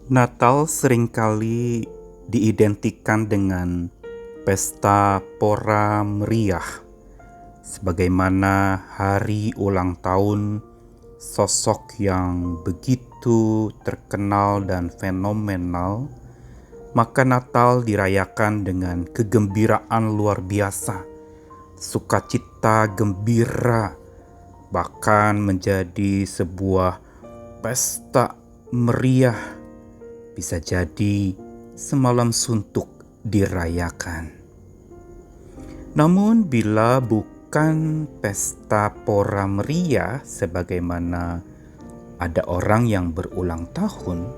Natal seringkali diidentikan dengan pesta pora meriah, sebagaimana hari ulang tahun sosok yang begitu terkenal dan fenomenal. Maka Natal dirayakan dengan kegembiraan luar biasa, sukacita gembira, bahkan menjadi sebuah pesta meriah. Bisa jadi semalam suntuk dirayakan. Namun bila bukan pesta pora meriah sebagaimana ada orang yang berulang tahun,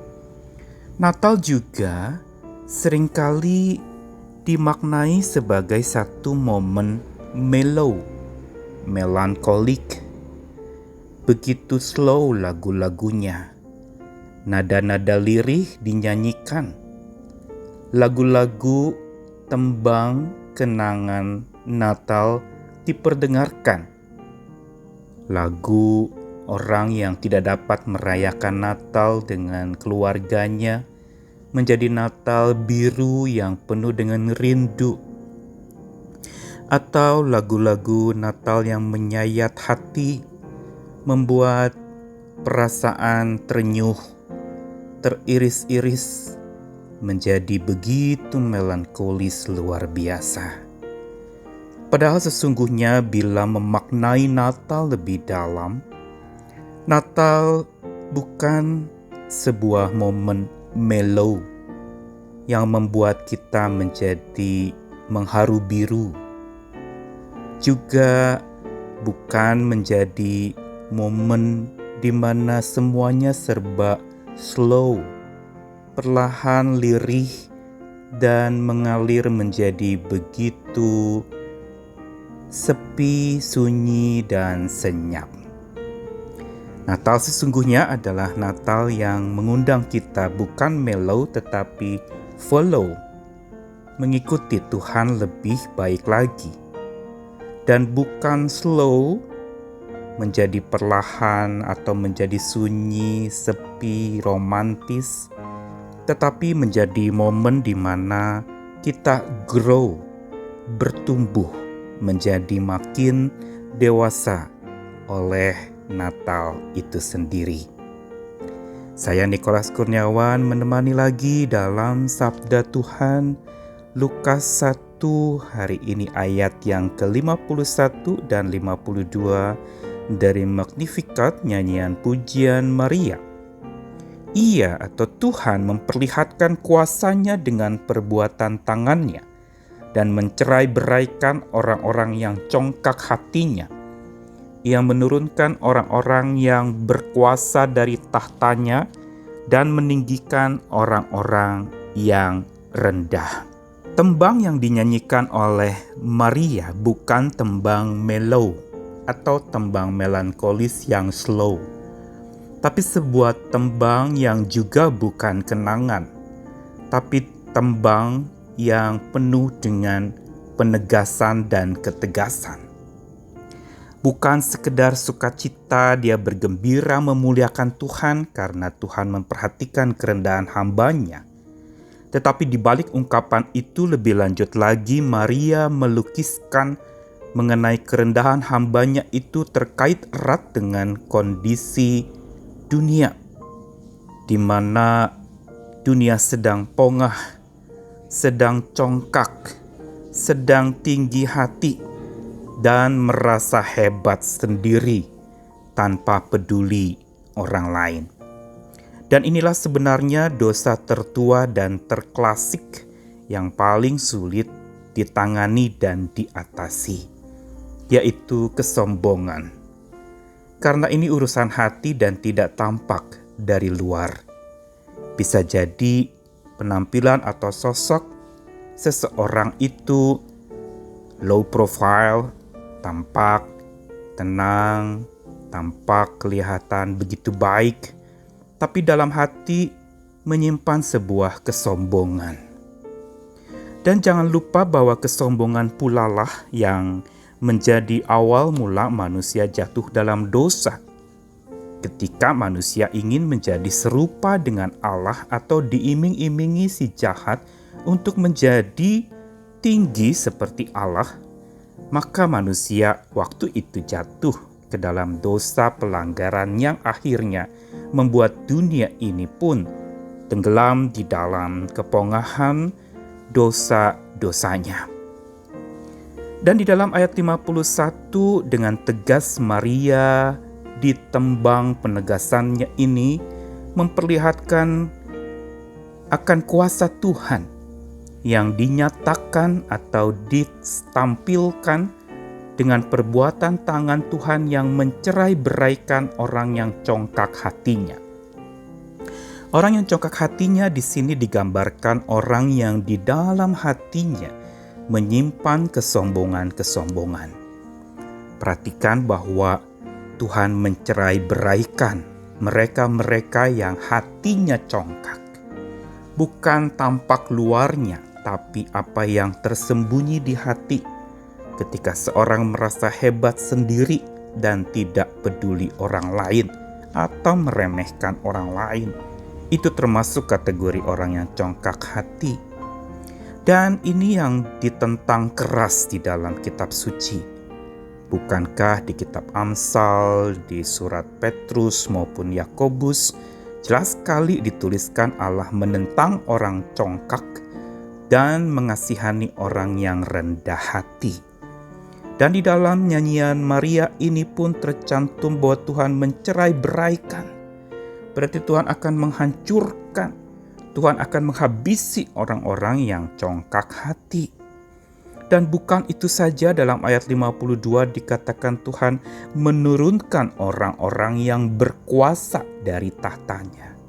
Natal juga seringkali dimaknai sebagai satu momen mellow, melankolik. Begitu slow lagu-lagunya. Nada-nada lirih dinyanyikan. Lagu-lagu tembang kenangan Natal diperdengarkan. Lagu orang yang tidak dapat merayakan Natal dengan keluarganya menjadi Natal biru yang penuh dengan rindu. Atau lagu-lagu Natal yang menyayat hati, membuat perasaan terenyuh, teriris-iris, menjadi begitu melankolis luar biasa. Padahal sesungguhnya bila memaknai Natal lebih dalam, Natal bukan sebuah momen mellow yang membuat kita menjadi mengharu biru. Juga bukan menjadi momen di mana semuanya serba slow, perlahan, lirih, dan mengalir menjadi begitu sepi, sunyi, dan senyap. Natal sesungguhnya adalah Natal yang mengundang kita bukan mellow tetapi follow, mengikuti Tuhan lebih baik lagi. Dan bukan slow, menjadi perlahan atau menjadi sunyi, sepi, romantis, tetapi menjadi momen di mana kita grow, bertumbuh, menjadi makin dewasa oleh Natal itu sendiri. Saya Nikolas Kurniawan menemani lagi dalam Sabda Tuhan Lukas 1 hari ini ayat yang ke-51 dan 52 dari Magnificat nyanyian pujian Maria. Ia atau Tuhan memperlihatkan kuasanya dengan perbuatan tangannya dan mencerai-beraikan orang-orang yang congkak hatinya. Ia menurunkan orang-orang yang berkuasa dari tahtanya dan meninggikan orang-orang yang rendah. Tembang yang dinyanyikan oleh Maria bukan tembang mellow atau tembang melankolis yang slow, tapi sebuah tembang yang juga bukan kenangan, tapi tembang yang penuh dengan penegasan dan ketegasan. Bukan sekedar sukacita dia bergembira memuliakan Tuhan karena Tuhan memperhatikan kerendahan hambanya, tetapi di balik ungkapan itu lebih lanjut lagi Maria melukiskan mengenai kerendahan hambanya itu terkait erat dengan kondisi dunia, di mana dunia sedang pongah, sedang congkak, sedang tinggi hati, dan merasa hebat sendiri tanpa peduli orang lain. Dan inilah sebenarnya dosa tertua dan terklasik yang paling sulit ditangani dan diatasi, yaitu kesombongan. Karena ini urusan hati dan tidak tampak dari luar. Bisa jadi penampilan atau sosok seseorang itu low profile, tampak tenang, tampak kelihatan begitu baik, tapi dalam hati menyimpan sebuah kesombongan. Dan jangan lupa bahwa kesombongan pula lah yang menjadi awal mula manusia jatuh dalam dosa. ketika manusia ingin menjadi serupa dengan Allah atau diiming-imingi si jahat untuk menjadi tinggi seperti Allah, maka manusia waktu itu jatuh ke dalam dosa pelanggaran yang akhirnya membuat dunia ini pun tenggelam di dalam kepongahan dosa-dosanya. Dan di dalam ayat 51 dengan tegas Maria ditembang penegasannya ini memperlihatkan akan kuasa Tuhan yang dinyatakan atau ditampilkan dengan perbuatan tangan Tuhan yang mencerai-beraikan orang yang congkak hatinya. Orang yang congkak hatinya di sini digambarkan orang yang di dalam hatinya menyimpan kesombongan-kesombongan. Perhatikan bahwa Tuhan mencerai-beraikan mereka-mereka yang hatinya congkak. Bukan tampak luarnya, tapi apa yang tersembunyi di hati. Ketika seorang merasa hebat sendiri dan tidak peduli orang lain atau meremehkan orang lain, itu termasuk kategori orang yang congkak hati. Dan ini yang ditentang keras di dalam kitab suci. Bukankah di kitab Amsal, di surat Petrus maupun Yakobus, jelas sekali dituliskan Allah menentang orang congkak dan mengasihani orang yang rendah hati. Dan di dalam nyanyian Maria ini pun tercantum bahwa Tuhan mencerai-beraikan. Berarti Tuhan akan menghancurkan, Tuhan akan menghabisi orang-orang yang congkak hati. Dan bukan itu saja, dalam ayat 52 dikatakan Tuhan menurunkan orang-orang yang berkuasa dari tahtanya.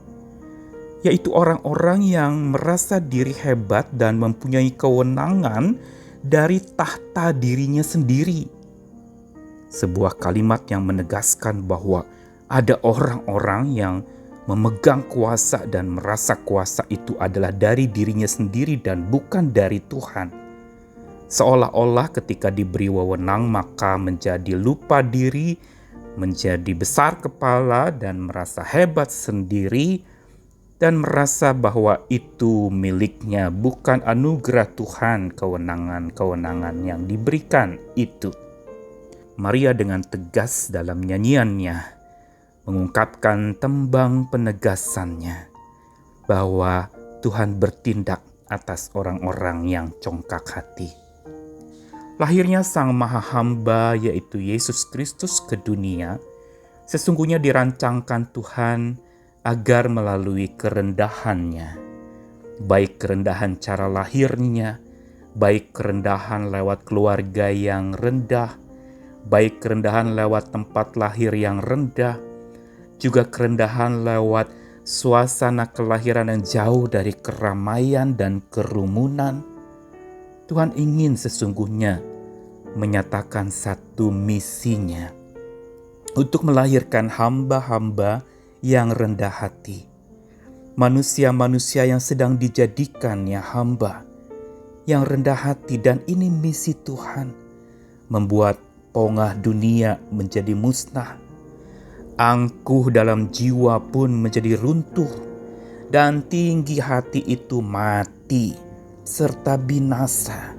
Yaitu orang-orang yang merasa diri hebat dan mempunyai kewenangan dari tahta dirinya sendiri. Sebuah kalimat yang menegaskan bahwa ada orang-orang yang memegang kuasa dan merasa kuasa itu adalah dari dirinya sendiri dan bukan dari Tuhan. Seolah-olah ketika diberi wewenang maka menjadi lupa diri, menjadi besar kepala dan merasa hebat sendiri, dan merasa bahwa itu miliknya, bukan anugerah Tuhan kewenangan-kewenangan yang diberikan itu. Maria dengan tegas dalam nyanyiannya mengungkapkan tembang penegasannya bahwa Tuhan bertindak atas orang-orang yang congkak hati. Lahirnya Sang Maha Hamba yaitu Yesus Kristus ke dunia sesungguhnya dirancangkan Tuhan agar melalui kerendahannya, baik kerendahan cara lahirnya, baik kerendahan lewat keluarga yang rendah, baik kerendahan lewat tempat lahir yang rendah, juga kerendahan lewat suasana kelahiran yang jauh dari keramaian dan kerumunan. Tuhan ingin sesungguhnya menyatakan satu misinya untuk melahirkan hamba-hamba yang rendah hati. Manusia-manusia yang sedang dijadikannya hamba, yang rendah hati, dan ini misi Tuhan. Membuat pongah dunia menjadi musnah. Angkuh dalam jiwa pun menjadi runtuh. Dan tinggi hati itu mati serta binasa.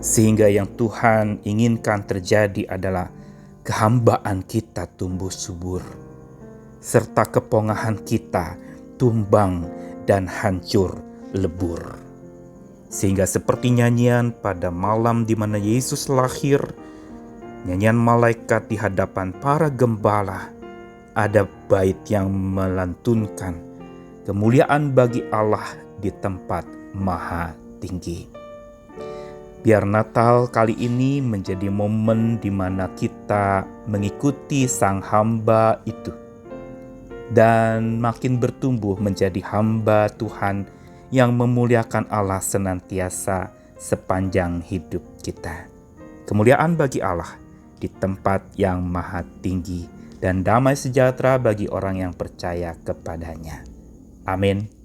Sehingga yang Tuhan inginkan terjadi adalah kehambaan kita tumbuh subur, serta kepongahan kita tumbang dan hancur lebur. Sehingga seperti nyanyian pada malam di mana Yesus lahir, nyanyian malaikat di hadapan para gembala, ada bait yang melantunkan kemuliaan bagi Allah di tempat maha tinggi. Biar Natal kali ini menjadi momen di mana kita mengikuti Sang Hamba itu dan makin bertumbuh menjadi hamba Tuhan yang memuliakan Allah senantiasa sepanjang hidup kita. Kemuliaan bagi Allah di tempat yang maha tinggi dan damai sejahtera bagi orang yang percaya kepadanya. Amin.